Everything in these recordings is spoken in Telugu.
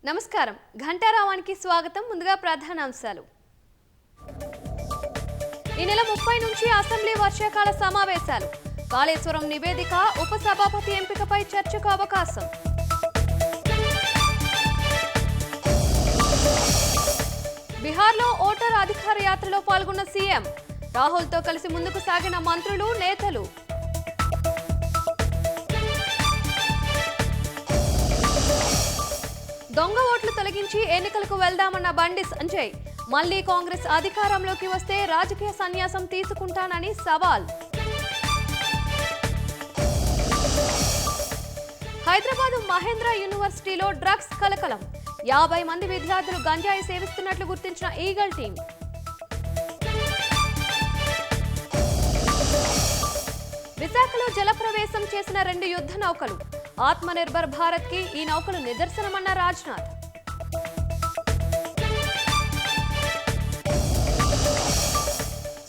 నమస్కారం ఘంటారావానికి స్వాగతం. ముందుగా ప్రధానాంశాలు. ఈ నెల 30 నుంచి అసెంబ్లీ వర్షాకాల సమావేశాలు. కాళేశ్వరం నివేదిక, ఉపసభాపతి ఎంపికపై చర్చకు అవకాశం. బిహార్లో ఓటర్ అధికార యాత్రలో పాల్గొన్న సీఎం. రాహుల్తో కలిసి ముందుకు సాగిన మంత్రులు, నేతలు. దొంగ ఓట్లు తొలగించి ఎన్నికలకు వెళ్దామన్న బండి సంజయ్. మళ్లీ కాంగ్రెస్ అధికారంలోకి వస్తే రాజకీయ సన్యాసం తీసుకుంటానని సవాల్. హైదరాబాద్ మహేంద్ర యూనివర్సిటీలో డ్రగ్స్ కలకలం. 50 మంది విద్యార్థులు గంజాయి సేవిస్తున్నట్లు గుర్తించిన ఈగల్ టీం. విశాఖలో జలప్రవేశం చేసిన 2 యుద్ధ నౌకలు. ఆత్మనిర్భర్ భారత్ కి ఈ నౌకలు నిదర్శనమన్న రాజ్నాథ్.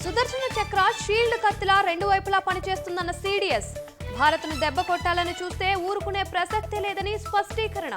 సుదర్శన చక్ర షీల్డ్ కత్తిలా 2 వైపులా పనిచేస్తుందన్న సిడిఎస్. భారత్ను దెబ్బ కొట్టాలని చూస్తే ఊరుకునే ప్రసక్తే లేదని స్పష్టీకరణ.